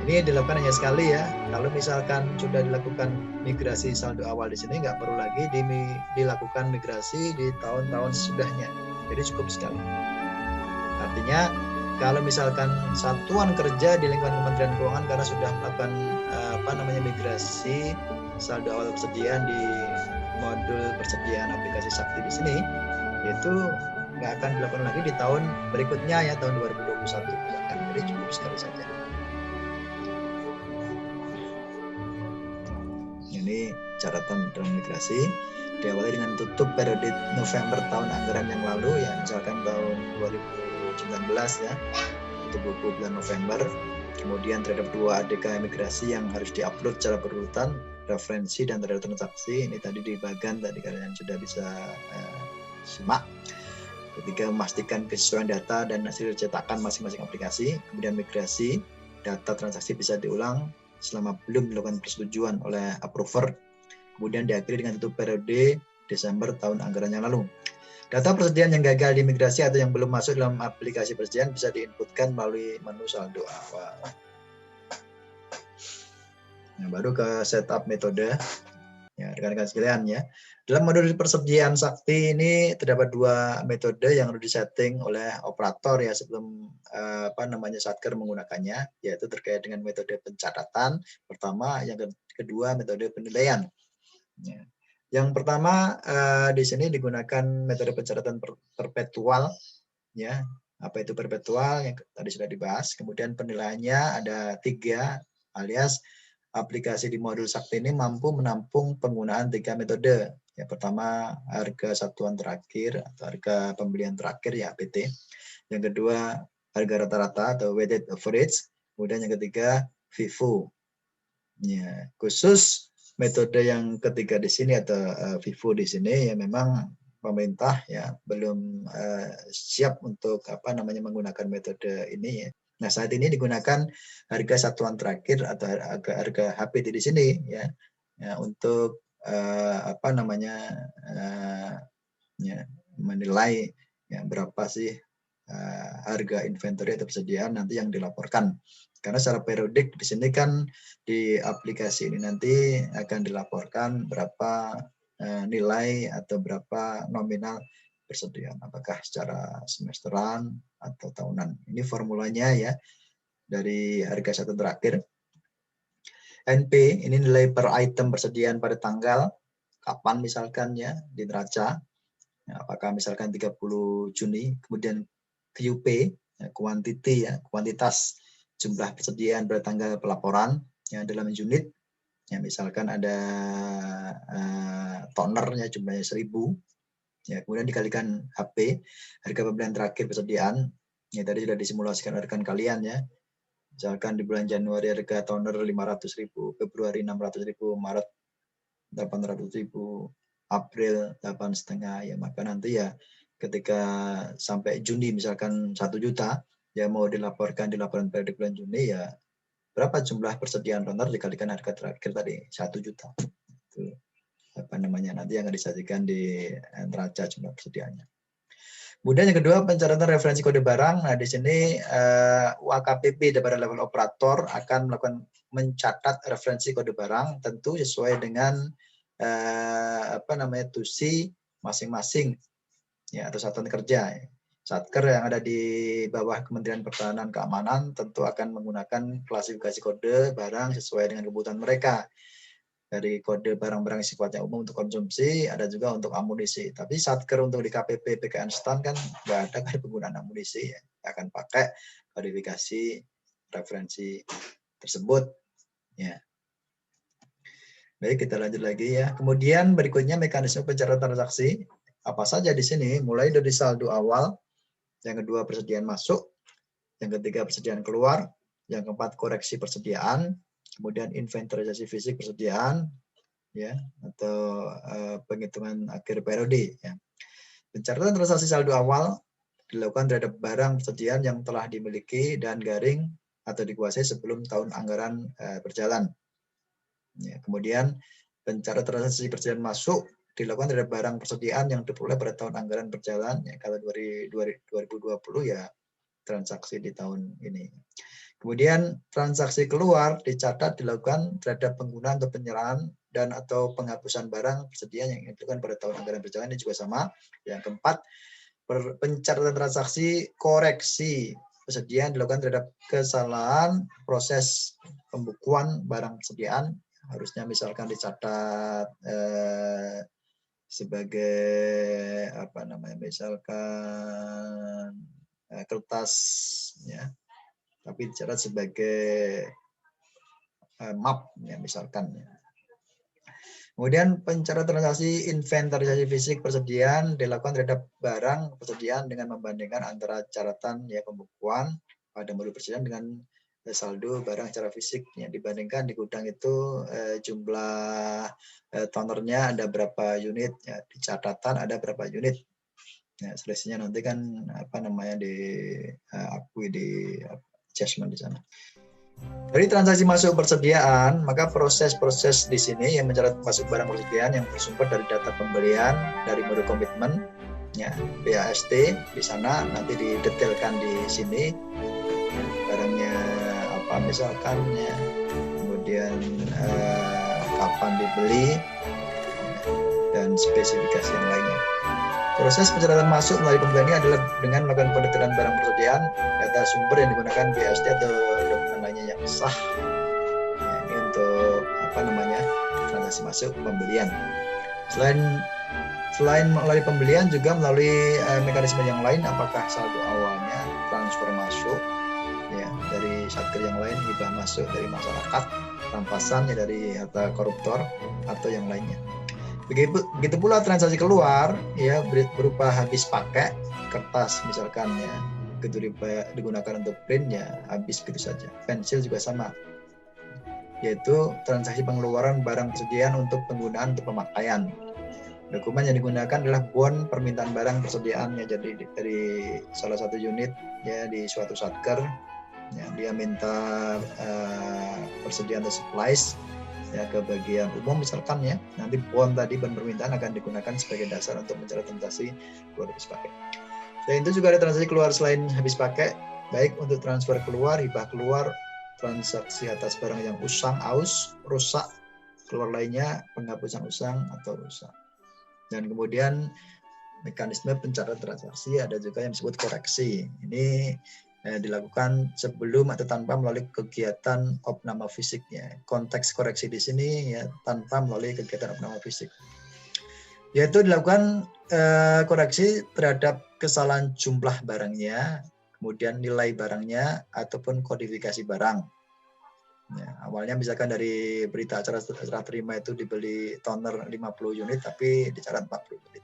Ini dilakukan hanya sekali ya. Kalau misalkan sudah dilakukan migrasi saldo awal di sini, nggak perlu lagi dilakukan migrasi di tahun-tahun sesudahnya. Jadi cukup sekali. Artinya kalau misalkan satuan kerja di lingkungan Kementerian Keuangan karena sudah melakukan migrasi saldo awal persediaan di modul persediaan aplikasi Sakti di sini, itu nggak akan dilakukan lagi di tahun berikutnya ya, tahun 2021. Jadi cukup sekali saja. Ini catatan dalam migrasi diawali dengan tutup periode November tahun anggaran yang lalu ya, misalkan tahun 2019 ya, tutup buku bulan November. Kemudian terhadap 2 ADK migrasi yang harus diupload secara berurutan, referensi dan terhadap transaksi, ini tadi di bagian tadi kalian sudah bisa simak. Ketiga, memastikan kesesuaian data dan hasil cetakan masing-masing aplikasi. Kemudian migrasi data transaksi bisa diulang selama belum dilakukan persetujuan oleh approver. Kemudian diakhiri dengan tutup periode Desember tahun anggaran yang lalu. Data persediaan yang gagal dimigrasi atau yang belum masuk dalam aplikasi persediaan bisa diinputkan melalui menu saldo awal. Nah, baru ke setup metode. Ya, rekan-rekan sekalian ya. Dalam modul persediaan Sakti ini terdapat 2 metode yang harus disetting oleh operator ya sebelum Satker menggunakannya, yaitu terkait dengan metode pencatatan pertama, yang kedua metode penilaian. Ya. Yang pertama di sini digunakan metode pencatatan perpetual ya. Apa itu perpetual yang tadi sudah dibahas. Kemudian penilaiannya ada 3, alias aplikasi di modul Sakti ini mampu menampung penggunaan 3 metode. Yang pertama harga satuan terakhir atau harga pembelian terakhir ya, APT. Yang kedua harga rata-rata atau weighted average. Kemudian yang ketiga FIFO. Ya, khusus metode yang ketiga di sini atau FIFO di sini ya memang pemerintah ya belum siap untuk menggunakan metode ini ya. Nah, saat ini digunakan harga satuan terakhir atau harga HPT di sini ya, untuk ya, menilai ya berapa sih harga inventory atau persediaan nanti yang dilaporkan. Karena secara periodik di sini kan di aplikasi ini nanti akan dilaporkan berapa nilai atau berapa nominal persediaan, apakah secara semesteran atau tahunan. Ini formulanya ya dari harga satu terakhir. NP ini nilai per item persediaan pada tanggal kapan misalkan ya di neraca. Apakah misalkan 30 Juni, kemudian QP, quantity ya, kuantitas jumlah persediaan pada tanggal pelaporan ya dalam unit. Ya, misalkan ada tonernya jumlahnya 1000, ya, kemudian dikalikan HP, harga pembelian terakhir persediaan, ya tadi sudah disimulasikan rekan kalian ya. Misalkan di bulan Januari harga toner 500.000, Februari 600.000, Maret 800.000, April 8,5, ya maka nanti ya ketika sampai Juni misalkan 1 juta ya mau dilaporkan di laporan periodik bulan Juni ya berapa jumlah persediaan toner dikalikan harga terakhir tadi 1 juta. Itu nanti yang akan disajikan di neraca jumlah persediaannya. Kemudian yang kedua, pencatatan referensi kode barang. Nah, di sini UAKPP daripada level operator akan melakukan mencatat referensi kode barang tentu sesuai dengan tusi masing-masing ya atau satuan kerja. Satker yang ada di bawah Kementerian Pertahanan Keamanan tentu akan menggunakan klasifikasi kode barang sesuai dengan kebutuhan mereka. Dari kode barang-barang sifatnya umum untuk konsumsi, ada juga untuk amunisi. Tapi Satker untuk di KPP PKN STAN kan nggak ada kan penggunaan amunisi, ya. Akan pakai kodifikasi referensi tersebut. Ya. Baik, kita lanjut lagi ya. Kemudian berikutnya mekanisme pencatatan transaksi. Apa saja di sini? Mulai dari saldo awal, yang kedua persediaan masuk, yang ketiga persediaan keluar, yang keempat koreksi persediaan, kemudian inventarisasi fisik persediaan, ya atau penghitungan akhir periode. Ya. Pencatatan transaksi saldo awal dilakukan terhadap barang persediaan yang telah dimiliki dan garing atau dikuasai sebelum tahun anggaran berjalan. Ya, kemudian pencatatan transaksi persediaan masuk dilakukan terhadap barang persediaan yang diperoleh pada tahun anggaran berjalan. Ya, kalau 2020 ya transaksi di tahun ini. Kemudian transaksi keluar dicatat dilakukan terhadap penggunaan atau penyerahan dan atau penghapusan barang persediaan yang dilakukan pada tahun anggaran berjalan, ini juga sama. Yang keempat, pencatatan transaksi koreksi persediaan dilakukan terhadap kesalahan proses pembukuan barang persediaan. Harusnya misalkan dicatat sebagai misalkan kertas ya, tapi dicatat sebagai map ya misalkan ya. Kemudian pencatatan transaksi inventarisasi fisik persediaan dilakukan terhadap barang persediaan dengan membandingkan antara catatan ya pembukuan pada modul persediaan dengan saldo barang secara fisik yang dibandingkan di gudang itu jumlah tonernya ada berapa unit ya, di catatan ada berapa unit. Ya, selisihnya nanti kan diakui di adjustment di sana. Dari transaksi masuk persediaan, maka proses-proses di sini yang mencatat masuk barang persediaan yang bersumber dari data pembelian dari modul komitmen, ya BAST di sana nanti didetailkan di sini barangnya apa misalkan, ya, kemudian kapan dibeli dan spesifikasi yang lainnya. Proses pencatatan masuk melalui pembelian ini adalah dengan melakukan pendetailan barang persediaan, data sumber yang digunakan BAST atau dokumen lainnya yang sah. Nah, ini untuk transaksi masuk pembelian. Selain melalui pembelian juga melalui mekanisme yang lain, apakah saldo awalnya transfer masuk ya dari satker yang lain, hibah masuk dari masyarakat, rampasan ya dari harta koruptor atau yang lainnya. Begitu pula transaksi keluar ya berupa habis pakai kertas misalkan ya, begitu digunakan untuk print ya habis begitu saja. Pensil juga sama, yaitu transaksi pengeluaran barang persediaan untuk penggunaan untuk pemakaian. Dokumen yang digunakan adalah bon permintaan barang persediaannya. Jadi dari salah satu unit ya di suatu satker, ya, dia minta persediaan atau supplies ya ke bagian umum misalkan ya. Nanti bon tadi bon permintaan akan digunakan sebagai dasar untuk mencatat transaksi keluar habis pakai. Selain itu juga ada transaksi keluar selain habis pakai, baik untuk transfer keluar, hibah keluar, transaksi atas barang yang usang, aus, rusak, keluar lainnya, penghapusan usang atau rusak. Dan kemudian mekanisme pencatatan transaksi ada juga yang disebut koreksi. Ini dilakukan sebelum atau tanpa melalui kegiatan opname fisiknya. Konteks koreksi di sini ya tanpa melalui kegiatan opname fisik. Yaitu dilakukan koreksi terhadap kesalahan jumlah barangnya, kemudian nilai barangnya ataupun kodifikasi barang. Ya, awalnya misalkan dari berita acara serah terima itu dibeli toner 50 unit tapi dicatat 40 unit.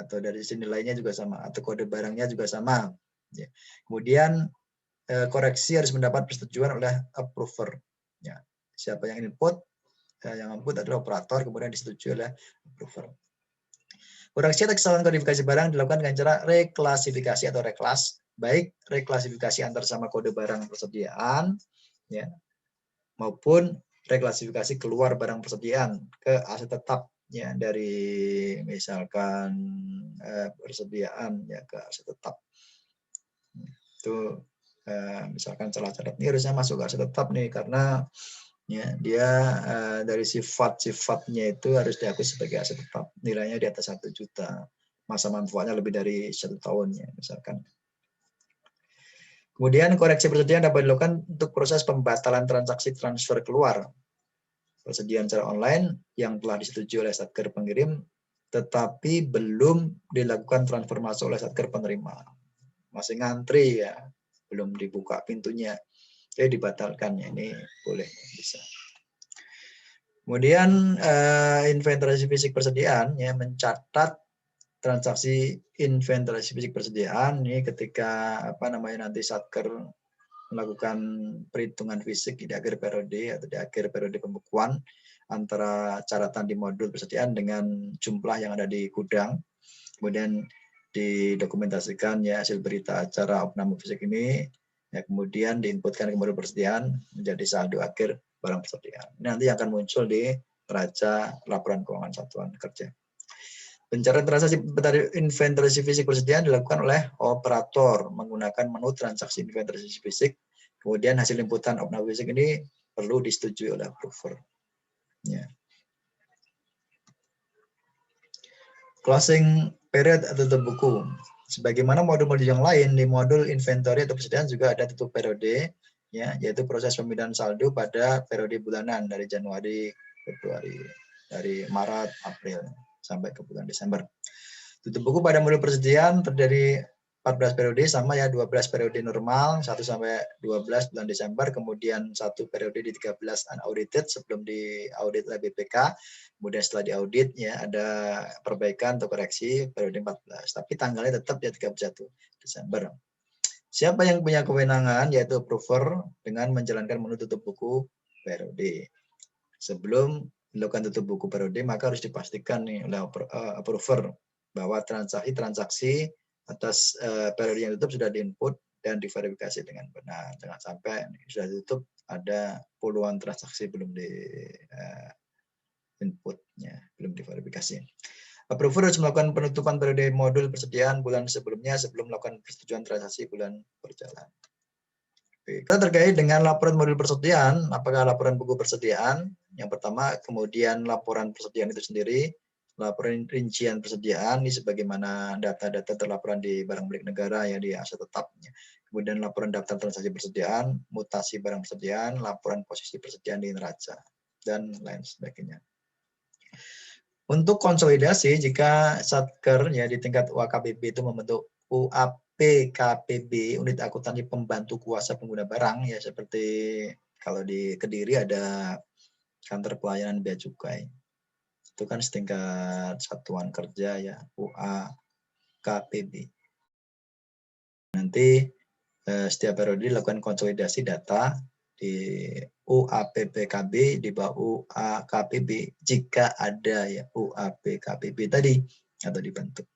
Atau dari sisi nilainya juga sama, atau kode barangnya juga sama. Ya. Kemudian koreksi harus mendapat persetujuan oleh approver. Ya. Siapa yang input, yang input adalah operator, kemudian disetujui oleh approver. Koreksi atau kesalahan kodifikasi barang dilakukan dengan cara reklasifikasi atau reklas, baik reklasifikasi antar sama kode barang persediaan, ya, maupun reklasifikasi keluar barang persediaan ke aset tetap ya dari misalkan persediaan ya ke aset tetap itu misalkan celah catat ini harusnya masuk ke aset tetap nih karena ya dia dari sifat-sifatnya itu harus diakui sebagai aset tetap, nilainya di atas 1 juta, masa manfaatnya lebih dari 1 tahun ya misalkan. Kemudian koreksi persediaan dapat dilakukan untuk proses pembatalan transaksi transfer keluar persediaan secara online yang telah disetujui oleh satker pengirim tetapi belum dilakukan transfer masuk oleh satker penerima. Masih ngantri ya, belum dibuka pintunya. Jadi dibatalkan ya, ini boleh bisa. Kemudian inventarisasi fisik persediaan ya mencatat transaksi inventarisasi fisik persediaan ini ketika nanti satker melakukan perhitungan fisik di akhir periode atau di akhir periode pembukuan antara catatan di modul persediaan dengan jumlah yang ada di gudang, kemudian didokumentasikan ya hasil berita acara opname fisik ini, ya kemudian diinputkan ke modul persediaan menjadi saldo akhir barang persediaan. Ini nanti akan muncul di neraca laporan keuangan satuan kerja. Pencatatan transaksi inventarisasi fisik persediaan dilakukan oleh operator menggunakan menu transaksi inventarisasi fisik. Kemudian hasil inputan opname fisik ini perlu disetujui oleh approver. Ya. Closing period atau tutup buku. Sebagaimana modul-modul yang lain, di modul inventory atau persediaan juga ada tutup periode, ya, yaitu proses pemindahan saldo pada periode bulanan dari Januari, Februari, dari Maret, April sampai ke bulan Desember. Tutup buku pada modul persediaan terdiri 14 periode sama ya, 12 periode normal 1 sampai 12 bulan Desember, kemudian 1 periode di 13 unaudited sebelum diaudit oleh BPK, kemudian setelah diaudit ya ada perbaikan atau koreksi periode 14, tapi tanggalnya tetap ya 31 Desember. Siapa yang punya kewenangan yaitu approver dengan menjalankan menu tutup buku periode. Sebelum dilakukan tutup buku periode maka harus dipastikan nih oleh approver bahwa transaksi atas periode yang tutup sudah diinput dan diverifikasi dengan benar. Jangan sampai sudah tutup ada puluhan transaksi belum di inputnya, belum diverifikasi. Approver harus melakukan penutupan periode modul persediaan bulan sebelumnya sebelum melakukan persetujuan transaksi bulan berjalan. Kita terkait dengan laporan modul persediaan, apakah laporan buku persediaan? Yang pertama, kemudian laporan persediaan itu sendiri, laporan rincian persediaan ini sebagaimana data-data terlaporan di barang milik negara ya di aset tetapnya. Kemudian laporan daftar transaksi persediaan, mutasi barang persediaan, laporan posisi persediaan di neraca dan lain sebagainya. Untuk konsolidasi, jika satker ya di tingkat UAKBP itu membentuk UAPKPB, unit akuntansi pembantu kuasa pengguna barang ya, seperti kalau di Kediri ada kantor pelayanan bea cukai. Itu kan setingkat satuan kerja ya, UAKPB. Nanti setiap periode dilakukan konsolidasi data di UAPPKB di bawah UAKPB jika ada ya UAPKBB tadi atau dibentuk.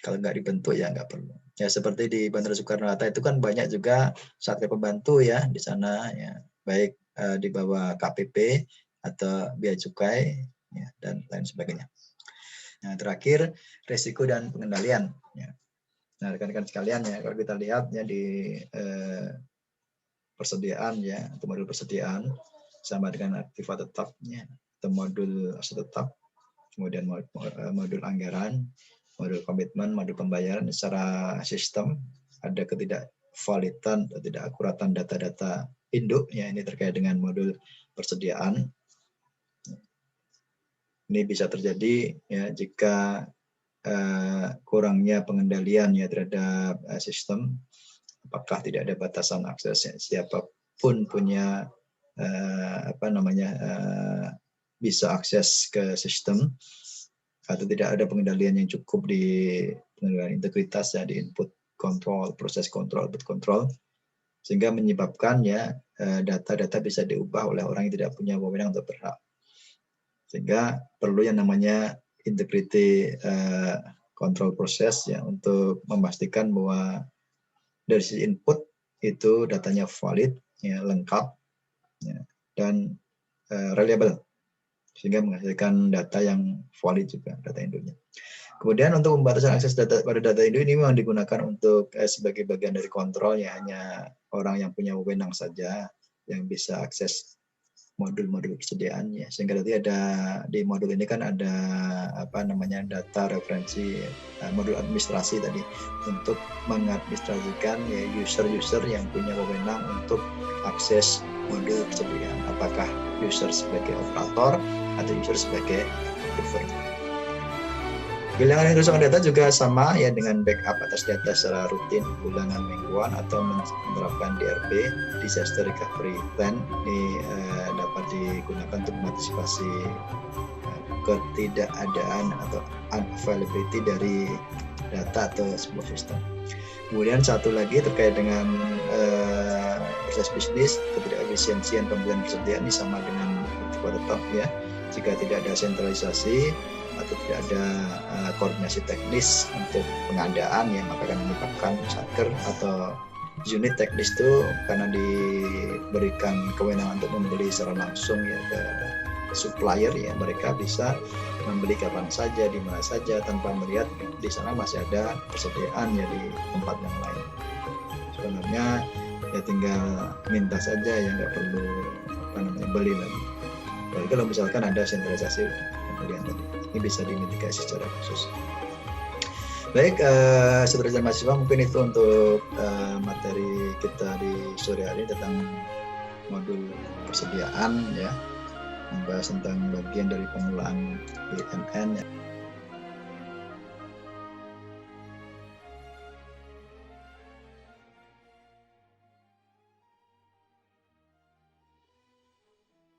Kalau nggak dibentuk ya nggak perlu. Ya seperti di Bandara Soekarno-Hatta itu kan banyak juga satgas pembantu ya di sana ya, baik di bawah KPP atau Bea Cukai ya, dan lain sebagainya. Nah terakhir risiko dan pengendalian. Ya. Nah rekan-rekan sekalian ya, kalau kita lihat ya di persediaan ya atau modul persediaan sama dengan aktiva tetapnya atau modul aset tetap, kemudian modul anggaran, modul komitmen, modul pembayaran secara sistem ada ketidakvalidan atau tidak akuratan data-data induk ya, ini terkait dengan modul persediaan. Ini bisa terjadi ya jika kurangnya pengendalian ya terhadap sistem. Apakah tidak ada batasan akses, siapapun punya bisa akses ke sistem, atau tidak ada pengendalian yang cukup di pengendalian integritas ya, di input control, proses kontrol, output control, sehingga menyebabkan ya data-data bisa diubah oleh orang yang tidak punya wewenang atau berhak. Sehingga perlu yang namanya integrity control proses ya, untuk memastikan bahwa dari sisi input itu datanya valid, ya, lengkap, ya, dan reliable, sehingga menghasilkan data yang valid juga, data induknya. Kemudian untuk pembatasan akses data pada data induk ini memang digunakan untuk sebagai bagian dari kontrol ya, hanya orang yang punya wewenang saja yang bisa akses modul-modul persediaannya. Sehingga nanti ada di modul ini kan ada data referensi, modul administrasi tadi untuk mengadministrasikan ya user-user yang punya wewenang untuk akses modul persediaan. Apakah user sebagai operator atau user sebagai approver. Kehilangan kerusakan data juga sama ya dengan backup atas data secara rutin, bulanan, mingguan, atau menerapkan DRP, Disaster Recovery Plan. Ini dapat digunakan untuk mengantisipasi ketidakadaan atau unavailability dari data atau sebuah sistem. Kemudian satu lagi terkait dengan proses bisnis, ketidakefisiensian pembelian persediaan ini sama dengan tetap ya. Jika tidak ada sentralisasi atau tidak ada koordinasi teknis untuk pengadaan ya, maka akan menyebabkan satker atau unit teknis itu karena diberikan kewenangan untuk membeli secara langsung ya ke supplier ya, mereka bisa membeli kapan saja, di mana saja, tanpa melihat di sana masih ada persediaan ya di tempat yang lain. Sebenarnya ya tinggal minta saja ya, nggak perlu beli lagi. Jadi kalau misalkan ada sentralisasi pembelian tadi, ini bisa dimitigasi secara khusus. Baik, saudara mahasiswa, mungkin itu untuk materi kita di sore hari tentang modul persediaan ya, membahas tentang bagian dari pengelolaan BUMN ya.